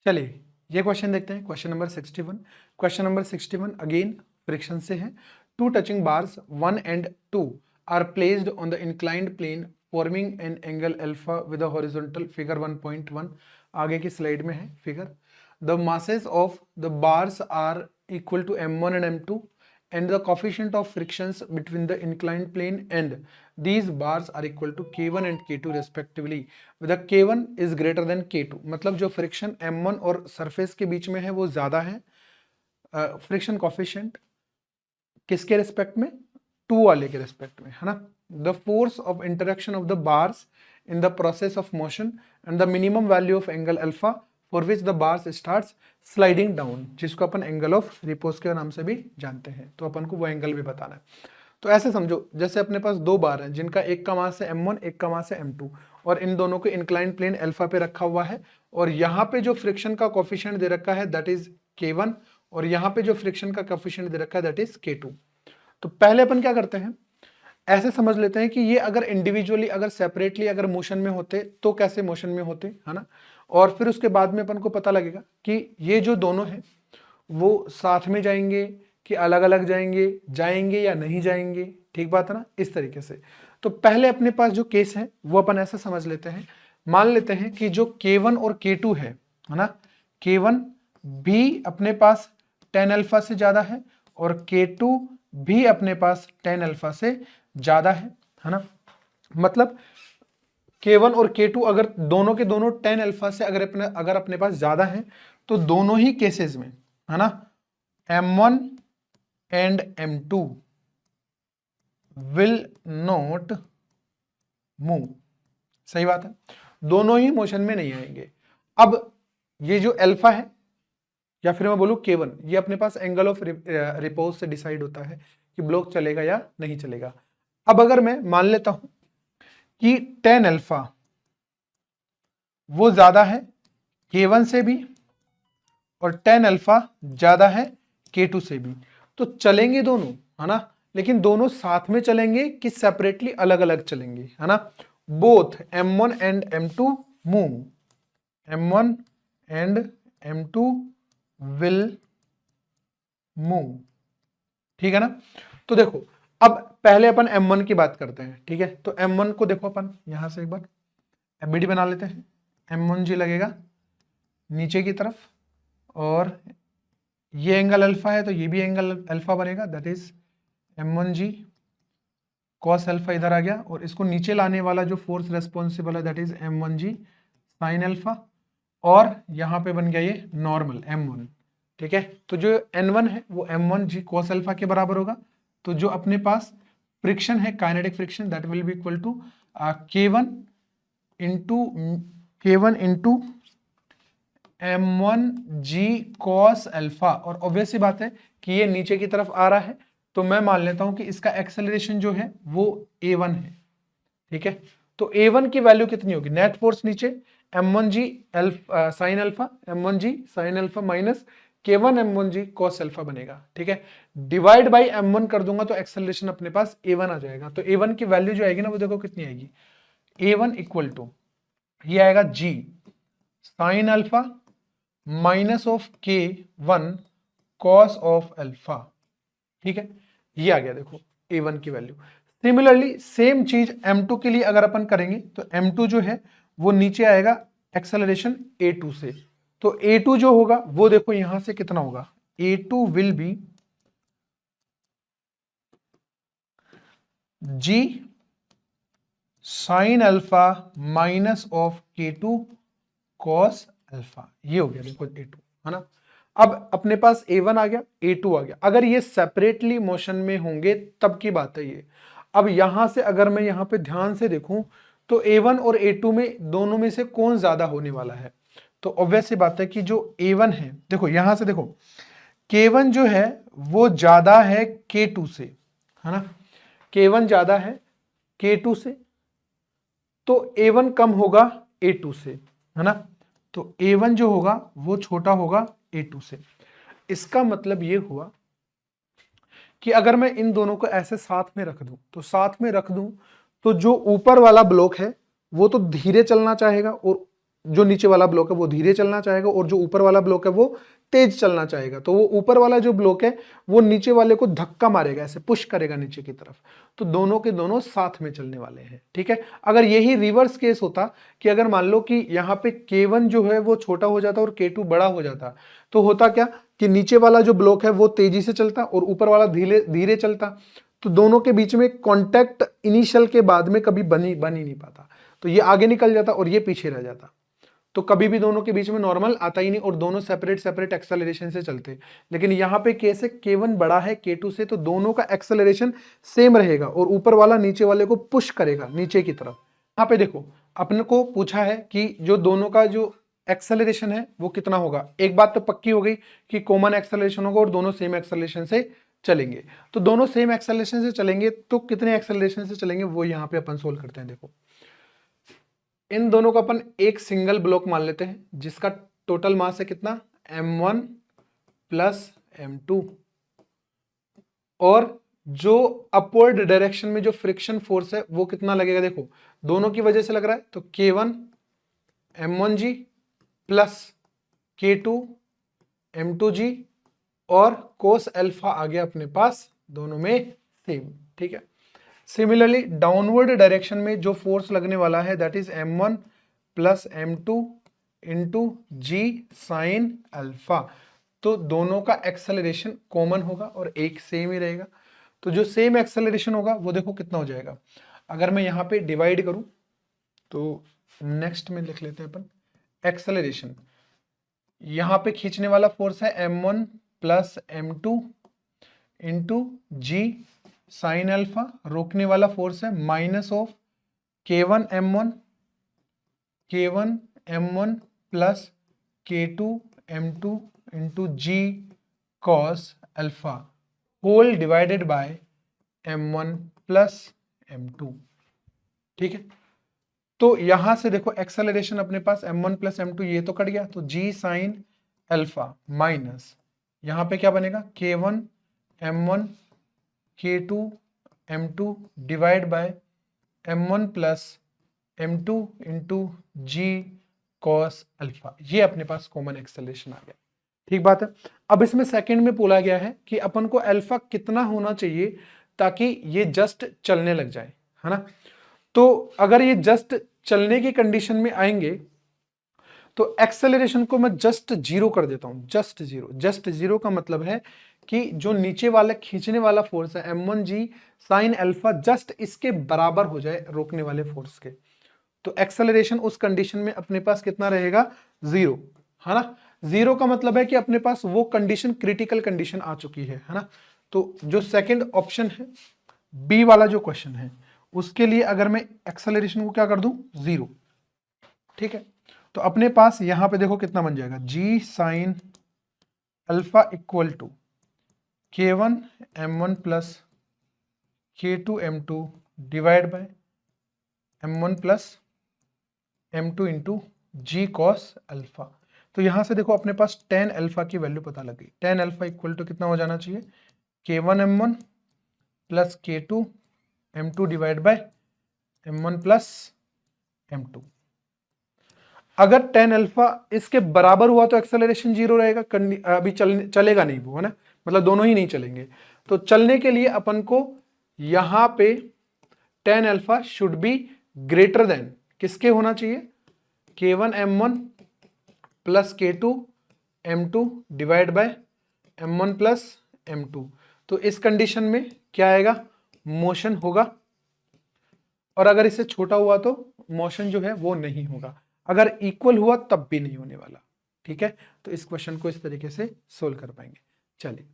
चलिए ये क्वेश्चन देखते हैं, question number 61। Question number 61 again friction से है। Two touching bars 1 and 2 are placed on the inclined plane forming an angle alpha with a horizontal, figure 1.1 आगे की slide में है फिगर। द masses of the bars are equal to m1 and m2 and the coefficient of frictions between the inclined plane and these bars are equal to k1 and k2 respectively with k1 is greater than k2। मतलब जो friction m1 और surface के बीच में है वो ज्यादा है, friction coefficient किसके रिस्पेक्ट में, 2 वाले के रिस्पेक्ट में, है ना। The force of interaction of the bars in the process of motion and the minimum value of angle alpha for which the bars starts sliding down, जिसको अपन एंगल ऑफ रिपोज के नाम से भी जानते हैं, तो अपन को वो एंगल भी बताना है। तो ऐसे समझो जैसे अपने पास दो बार हैं जिनका एक का मास है m1, एक का मास है m2, और इन दोनों को इंक्लाइंड प्लेन अल्फा पे रखा हुआ है, और यहाँ पे जो फ्रिक्शन का कोफिशिएंट दे रखा है दैट इज k1, और यहाँ पे जो फ्रिक्शन का कोफिशिएंट दे रखा है दैट इज k2। तो पहले अपन क्या करते हैं, ऐसे समझ लेते हैं कि ये अगर इंडिविजुअली अगर सेपरेटली अगर मोशन में होते तो कैसे मोशन में होते, है ना। और फिर उसके बाद में अपन को पता लगेगा कि ये जो दोनों हैं वो साथ में जाएंगे कि अलग अलग जाएंगे या नहीं जाएंगे, ठीक बात है ना, इस तरीके से। तो पहले अपने पास जो केस है वो अपन ऐसा समझ लेते हैं, मान लेते हैं कि जो k1 और k2 है ना, k1 भी अपने पास tan अल्फा से ज्यादा है और k2 भी अपने पास tan अल्फा से ज्यादा है ना। मतलब k1 और k2 अगर दोनों के दोनों tan अल्फा से अगर अपने पास ज्यादा है तो दोनों ही केसेस में, है ना, m1 and m2 will not move. सही बात है, दोनों ही मोशन में नहीं आएंगे। अब ये जो अल्फा है या फिर मैं बोलूं k1, ये अपने पास एंगल ऑफ रिपोज से डिसाइड होता है कि ब्लॉक चलेगा या नहीं चलेगा। अब अगर मैं मान लेता हूं कि tan अल्फा वो ज्यादा है k1 से भी और tan अल्फा ज्यादा है k2 से भी, तो चलेंगे दोनों, है ना, लेकिन दोनों साथ में चलेंगे कि सेपरेटली अलग अलग चलेंगे, है ना। Both m1 and m2 move, m1 and m2 will move, ठीक है ना। तो देखो अब पहले अपन m1 की बात करते हैं, ठीक है। तो m1 को देखो अपन यहां से एक बार एबीडी बना लेते हैं, m1g लगेगा नीचे की तरफ, और ये एंगल अल्फा है तो ये भी एंगल अल्फा बनेगा, that is m1g cos alpha इधर आ गया, और इसको नीचे लाने वाला जो फोर्स रेस्पॉन्सिबल है that is m1g sin alpha, और यहाँ पे बन गया ये नॉर्मल m1, ठीक है। तो जो n1 है वो m1g cos अल्फा के बराबर होगा। तो जो अपने पास फ्रिक्शन है, kinetic friction, that will be equal to k1 into m1g cos alpha, और ऑब्वियस सी बात है कि ये नीचे की तरफ आ रहा है तो मैं मान लेता हूं कि इसका एक्सेलरेशन जो है वो a1 है, ठीक है। तो a1 की वैल्यू कितनी होगी, नेट फोर्स नीचे m1g sin alpha, m1g sin alpha minus k1 m1g cos alpha बनेगा, ठीक है। डिवाइड बाई m1 कर दूंगा तो एक्सेलरेशन अपने पास a1 आ जाएगा। तो a1 की वैल्यू जो आएगी ना वो देखो कितनी आएगी, a1 इक्वल टू ये आएगा g sin alpha minus of k1 cos of alpha, ठीक है। ये आ गया देखो a1 की वैल्यू। सिमिलरली सेम चीज m2 के लिए अगर अपन करेंगे तो m2 जो है वो नीचे आएगा एक्सेलरेशन a2 से। तो a2 जो होगा वो देखो यहां से कितना होगा, a2 will be g sin alpha minus of k2 cos alpha, ये हो गया देखो a2, है ना। अब अपने पास a1 आ गया, a2 आ गया। अगर ये सेपरेटली मोशन में होंगे तब की बात है ये। अब यहां से अगर मैं यहां पे ध्यान से देखूं तो a1 और a2 में दोनों में से कौन ज्यादा होने वाला है, तो ऑब्वियस सी बात है कि जो a1 है, देखो यहां से देखो k1 जो है वो ज्यादा है k2 से, है ना, k1 ज्यादा है k2 से, तो a1 कम होगा a2 से, है ना। तो a1 जो होगा वो छोटा होगा a2 से। इसका मतलब ये हुआ कि अगर मैं इन दोनों को ऐसे साथ में रख दूं, तो साथ में रख दूं तो जो ऊपर वाला ब्लॉक है वो तो धीरे चलना चाहेगा और जो नीचे वाला ब्लॉक है वो धीरे चलना चाहेगा और जो ऊपर वाला ब्लॉक है वो तेज चलना चाहेगा। तो वो ऊपर वाला जो ब्लॉक है वो नीचे वाले को धक्का मारेगा, ऐसे पुश करेगा नीचे की तरफ। तो दोनों के दोनों साथ में चलने वाले हैं, ठीक है। अगर यही रिवर्स केस होता कि अगर मान लो कि यहाँ पे K1 जो है वो छोटा हो जाता और K2 बड़ा हो जाता, तो होता क्या कि नीचे वाला जो ब्लॉक है वो तेजी से चलता और ऊपर वाला धीरे धीरे चलता। तो दोनों के बीच में कॉन्टैक्ट इनिशियल के बाद में कभी बन ही नहीं पाता। तो ये आगे निकल जाता और ये पीछे रह जाता। तो कभी भी दोनों के बीच में नॉर्मल आता ही नहीं और दोनों सेपरेट सेपरेट एक्सेलरेशन से चलते। लेकिन यहाँ पे केस है K1 बड़ा है K2 से, तो दोनों का एक्सेलरेशन सेम रहेगा और ऊपर वाला नीचे वाले को पुश करेगा नीचे की तरफ। यहाँ पे देखो अपने को पूछा है कि जो दोनों का जो एक्सेलरेशन है वो कितना होगा। एक बात तो पक्की हो गई कि कॉमन एक्सेलरेशन होगा और दोनों सेम एक्सेलरेशन से चलेंगे। तो दोनों सेम एक्सेलरेशन से चलेंगे तो कितने एक्सेलरेशन से चलेंगे वो यहाँ पे अपन सोल्व करते हैं। देखो इन दोनों को अपन एक सिंगल ब्लॉक मान लेते हैं जिसका टोटल मास है कितना, m1 प्लस m2, और जो अपवर्ड डायरेक्शन में जो फ्रिक्शन फोर्स है वो कितना लगेगा। देखो दोनों की वजह से लग रहा है, तो K1 m1g plus K2 m2g और कोस अल्फा आ गया अपने पास दोनों में सेम, ठीक है। सिमिलरली डाउनवर्ड डायरेक्शन में जो फोर्स लगने वाला है that is m1 plus m2 into g sine alpha. तो दोनों का एक्सेलरेशन कॉमन होगा और एक सेम ही रहेगा। तो जो सेम एक्सेलरेशन होगा वो देखो कितना हो जाएगा। अगर मैं यहाँ पे डिवाइड करूं तो नेक्स्ट में लिख लेते हैं अपन एक्सेलरेशन। यहाँ पे खींचने वाला फोर्स है m1 plus m2 into g sine alpha, रोकने वाला फोर्स है minus of K1 m1 plus K2 m2 into g cos alpha whole divided by m1 plus m2, ठीक है। तो यहां से देखो एक्सेलरेशन अपने पास m1 प्लस m2 ये तो कट गया, तो जी साइन अल्फा माइनस यहां पे क्या बनेगा K1 m1 K2 m2 divide by m1 plus m2 into g cos alpha. ये अपने पास कॉमन एक्सेलरेशन आ गया, ठीक बात है। अब इसमें सेकंड में बोला गया है कि अपन को अल्फा कितना होना चाहिए ताकि ये जस्ट चलने लग जाए, है ना। तो अगर ये जस्ट चलने की कंडीशन में आएंगे तो एक्सेलरेशन को मैं जस्ट जीरो कर देता हूं, जस्ट जीरो का मतलब है कि जो नीचे वाले खींचने वाला फोर्स है m1g साइन अल्फा जस्ट इसके बराबर हो जाए रोकने वाले फोर्स के। तो एक्सेलरेशन उस कंडीशन में अपने पास कितना रहेगा, जीरो, है ना। जीरो का मतलब है कि अपने पास वो कंडीशन क्रिटिकल कंडीशन आ चुकी है ना। तो जो सेकंड ऑप्शन है बी वाला जो क्वेश्चन है उसके लिए अगर मैं एक्सेलरेशन को क्या कर दूं, जीरो, ठीक है। तो अपने पास यहां पे देखो कितना बन जाएगा, g sine alpha equal to K1 m1 plus K2 m2 divide by m1 plus m2 into g cos alpha. तो यहां से देखो अपने पास tan अल्फा की वैल्यू पता लग गई। tan अल्फा इक्वल टू कितना हो जाना चाहिए, K1 m1 plus K2 m2 divide by m1 plus m2। अगर tan अल्फा इसके बराबर हुआ तो एक्सेलरेशन जीरो रहेगा, अभी चलेगा नहीं वो, है ना, मतलब दोनों ही नहीं चलेंगे। तो चलने के लिए अपन को यहां पे tan alpha should be greater than किसके होना चाहिए, K1 m1 plus K2 m2 divide by m1 plus m2। तो इस कंडीशन में क्या आएगा, मोशन होगा, और अगर इससे छोटा हुआ तो मोशन जो है वो नहीं होगा, अगर इक्वल हुआ तब भी नहीं होने वाला, ठीक है। तो इस क्वेश्चन को इस तरीके से सोल्व कर पाएंगे। चलिए